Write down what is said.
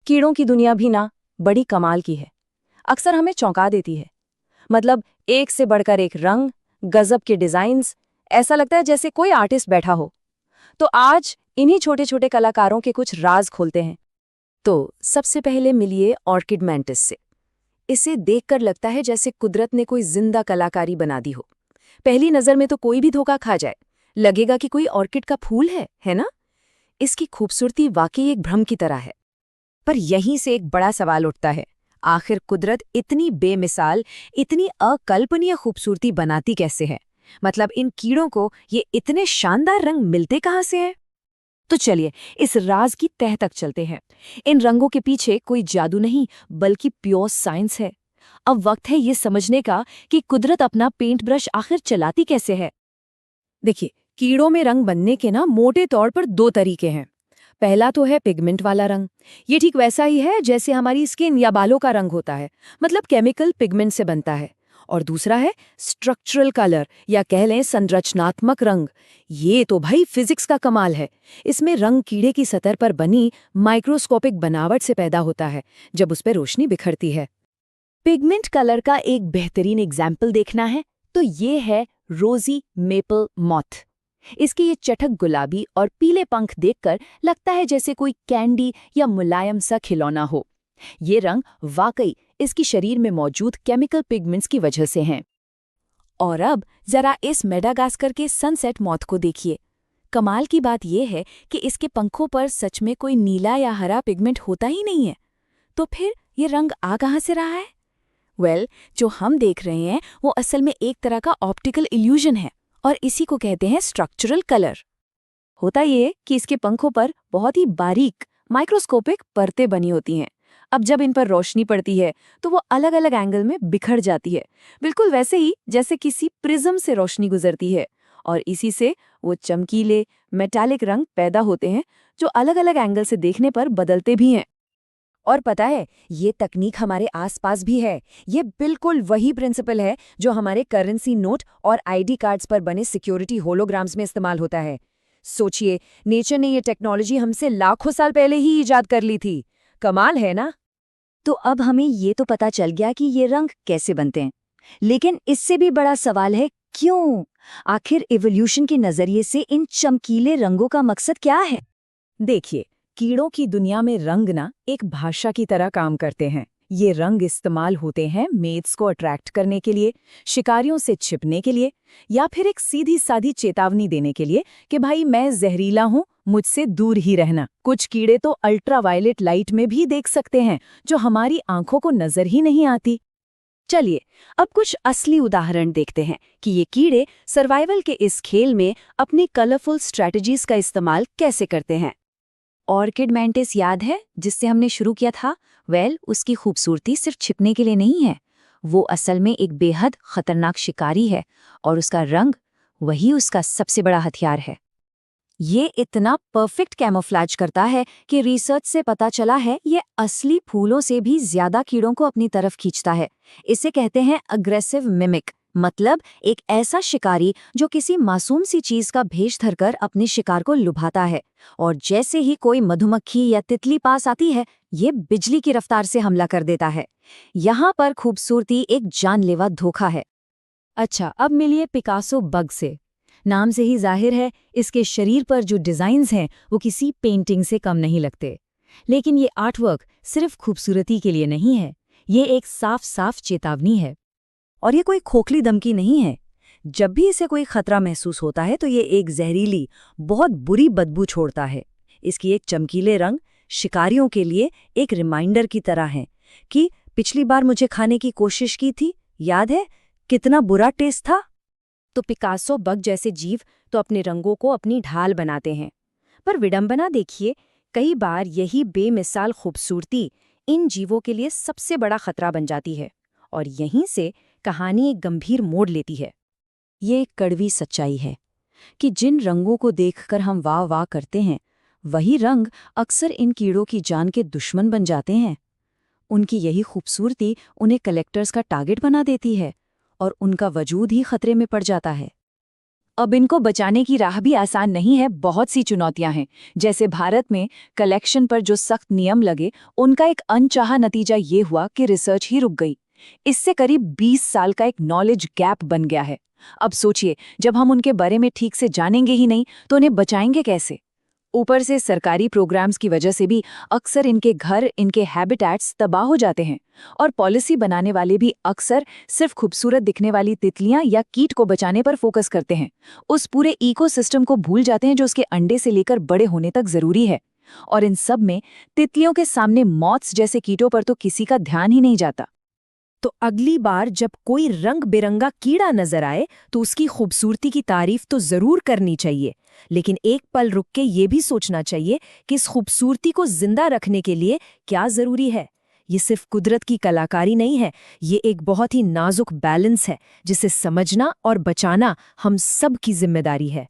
कीड़ों की दुनिया भी ना बड़ी कमाल की है। अक्सर हमें चौंका देती है। मतलब एक से बढ़कर एक रंग, गजब के डिजाइन्स, ऐसा लगता है जैसे कोई आर्टिस्ट बैठा हो। तो आज इन्हीं छोटे छोटे कलाकारों के कुछ राज खोलते हैं। तो सबसे पहले मिलिए ऑर्किड मैंटिस से। इसे देखकर लगता है जैसे कुदरत ने कोई जिंदा कलाकारी बना दी हो। पहली नजर में तो कोई भी धोखा खा जाए, लगेगा कि कोई ऑर्किड का फूल है ना? इसकी खूबसूरती वाकई एक भ्रम की तरह है। पर यहीं से एक बड़ा सवाल उठता है, आखिर कुदरत इतनी बेमिसाल, इतनी अकल्पनीय खूबसूरती बनाती कैसे है? मतलब इन कीड़ों को ये इतने शानदार रंग मिलते कहाँ से हैं? तो चलिए इस राज की तह तक चलते हैं। इन रंगों के पीछे कोई जादू नहीं, बल्कि प्योर साइंस है। अब वक्त है ये समझने का कि कुदरत अपना पेंट ब्रश आखिर चलाती कैसे है। देखिए, कीड़ों में रंग बनने के ना मोटे तौर पर दो तरीके हैं। पहला तो है पिगमेंट वाला रंग। ये ठीक वैसा ही है जैसे हमारी स्किन या बालों का रंग होता है, मतलब केमिकल पिगमेंट से बनता है। और दूसरा है स्ट्रक्चरल कलर, या कह लें संरचनात्मक रंग। ये तो भाई फिजिक्स का कमाल है। इसमें रंग कीड़े की सतह पर बनी माइक्रोस्कोपिक बनावट से पैदा होता है, जब उस पर रोशनी बिखरती है। पिगमेंट कलर का एक बेहतरीन एग्जाम्पल देखना है तो ये है रोजी मेपल मॉथ। इसके ये चटक गुलाबी और पीले पंख देखकर लगता है जैसे कोई कैंडी या मुलायम सा खिलौना हो। ये रंग वाकई इसकी शरीर में मौजूद केमिकल पिगमेंट्स की वजह से हैं। और अब जरा इस मेडागास्कर के सनसेट मॉथ को देखिए। कमाल की बात यह है कि इसके पंखों पर सच में कोई नीला या हरा पिगमेंट होता ही नहीं है। तो फिर ये रंग आ कहाँ से रहा है? जो हम देख रहे हैं वो असल में एक तरह का ऑप्टिकल इल्यूजन है, और इसी को कहते हैं स्ट्रक्चरल कलर। होता ये कि इसके पंखों पर बहुत ही बारीक माइक्रोस्कोपिक परतें बनी होती हैं। अब जब इन पर रोशनी पड़ती है तो वो अलग अलग एंगल में बिखर जाती है, बिल्कुल वैसे ही जैसे किसी प्रिज्म से रोशनी गुजरती है। और इसी से वो चमकीले मेटालिक रंग पैदा होते हैं, जो अलग अलग एंगल से देखने पर बदलते भी हैं। और पता है, ये तकनीक हमारे आसपास भी है। ये बिल्कुल वही प्रिंसिपल है जो हमारे करेंसी नोट और आईडी कार्ड्स पर बने सिक्योरिटी होलोग्राम्स में इस्तेमाल होता है। सोचिए, नेचर ने ये टेक्नोलॉजी हमसे लाखों साल पहले ही इजाद कर ली थी। कमाल है ना? तो अब हमें ये तो पता चल गया कि ये रंग कैसे बनते हैं, लेकिन इससे भी बड़ा सवाल है क्यों? आखिर इवोल्यूशन के नजरिए से इन चमकीले रंगों का मकसद क्या है? देखिए, कीड़ों की दुनिया में रंग ना एक भाषा की तरह काम करते हैं। ये रंग इस्तेमाल होते हैं मेट्स को अट्रैक्ट करने के लिए, शिकारियों से छिपने के लिए, या फिर एक सीधी सादी चेतावनी देने के लिए कि भाई मैं जहरीला हूं, मुझसे दूर ही रहना। कुछ कीड़े तो अल्ट्रावायलेट लाइट में भी देख सकते हैं, जो हमारी आंखों को नजर ही नहीं आती। चलिए अब कुछ असली उदाहरण देखते हैं कि ये कीड़े सर्वाइवल के इस खेल में अपनी कलरफुल स्ट्रैटेजीज का इस्तेमाल कैसे करते हैं। ऑर्किड मैंटिस याद है जिससे हमने शुरू किया था? उसकी खूबसूरती सिर्फ छिपने के लिए नहीं है। वो असल में एक बेहद खतरनाक शिकारी है, और उसका रंग वही उसका सबसे बड़ा हथियार है। ये इतना परफेक्ट कैमोफ्लेज करता है कि रिसर्च से पता चला है ये असली फूलों से भी ज्यादा कीड़ों को अपनी तरफ खींचता है। इसे कहते हैं अग्रेसिव मिमिक, मतलब एक ऐसा शिकारी जो किसी मासूम सी चीज का भेष धरकर अपने शिकार को लुभाता है, और जैसे ही कोई मधुमक्खी या तितली पास आती है, ये बिजली की रफ्तार से हमला कर देता है। यहाँ पर खूबसूरती एक जानलेवा धोखा है। अच्छा, अब मिलिए पिकासो बग से। नाम से ही जाहिर है इसके शरीर पर जो डिजाइन्स हैं वो किसी पेंटिंग से कम नहीं लगते। लेकिन ये आर्टवर्क सिर्फ खूबसूरती के लिए नहीं है, ये एक साफ साफ चेतावनी है। और ये कोई खोखली धमकी नहीं है। जब भी इसे कोई खतरा महसूस होता है तो ये एक जहरीली, बहुत बुरी बदबू छोड़ता है। इसकी एक चमकीले रंग शिकारियों के लिए एक रिमाइंडर की तरह है कि पिछली बार मुझे खाने की कोशिश की थी, याद है? कितना बुरा टेस्ट था। तो पिकासो बग जैसे जीव तो अपने रंगों को अपनी ढाल बनाते हैं। पर विडंबना देखिए, कई बार यही बेमिसाल खूबसूरती इन जीवों के लिए सबसे बड़ा खतरा बन जाती है, और यहीं से कहानी एक गंभीर मोड़ लेती है। ये एक कड़वी सच्चाई है कि जिन रंगों को देखकर हम वाह वाह करते हैं, वही रंग अक्सर इन कीड़ों की जान के दुश्मन बन जाते हैं। उनकी यही खूबसूरती उन्हें कलेक्टर्स का टारगेट बना देती है, और उनका वजूद ही खतरे में पड़ जाता है। अब इनको बचाने की राह भी आसान नहीं है, बहुत सी चुनौतियां हैं। जैसे भारत में कलेक्शन पर जो सख्त नियम लगे, उनका एक अनचाहा नतीजा ये हुआ कि रिसर्च ही रुक गई। इससे करीब 20 साल का एक नॉलेज गैप बन गया है। अब सोचिए, जब हम उनके बारे में ठीक से जानेंगे ही नहीं तो उन्हें बचाएंगे कैसे? ऊपर से सरकारी प्रोग्राम्स की वजह से भी अक्सर इनके घर, इनके हैबिटेट्स तबाह हो जाते हैं। और पॉलिसी बनाने वाले भी अक्सर सिर्फ खूबसूरत दिखने वाली तितलियां या कीट को बचाने पर फोकस करते हैं। उस पूरे इकोसिस्टम को भूल जाते हैं जो उसके अंडे से लेकर बड़े होने तक जरूरी है। और इन सब में तितलियों के सामने मॉथ्स जैसे कीटों पर तो किसी का ध्यान ही नहीं जाता। तो अगली बार जब कोई रंग बिरंगा कीड़ा नजर आए तो उसकी खूबसूरती की तारीफ तो जरूर करनी चाहिए, लेकिन एक पल रुक के ये भी सोचना चाहिए कि इस खूबसूरती को जिंदा रखने के लिए क्या जरूरी है। ये सिर्फ कुदरत की कलाकारी नहीं है, ये एक बहुत ही नाजुक बैलेंस है जिसे समझना और बचाना हम सब की जिम्मेदारी है।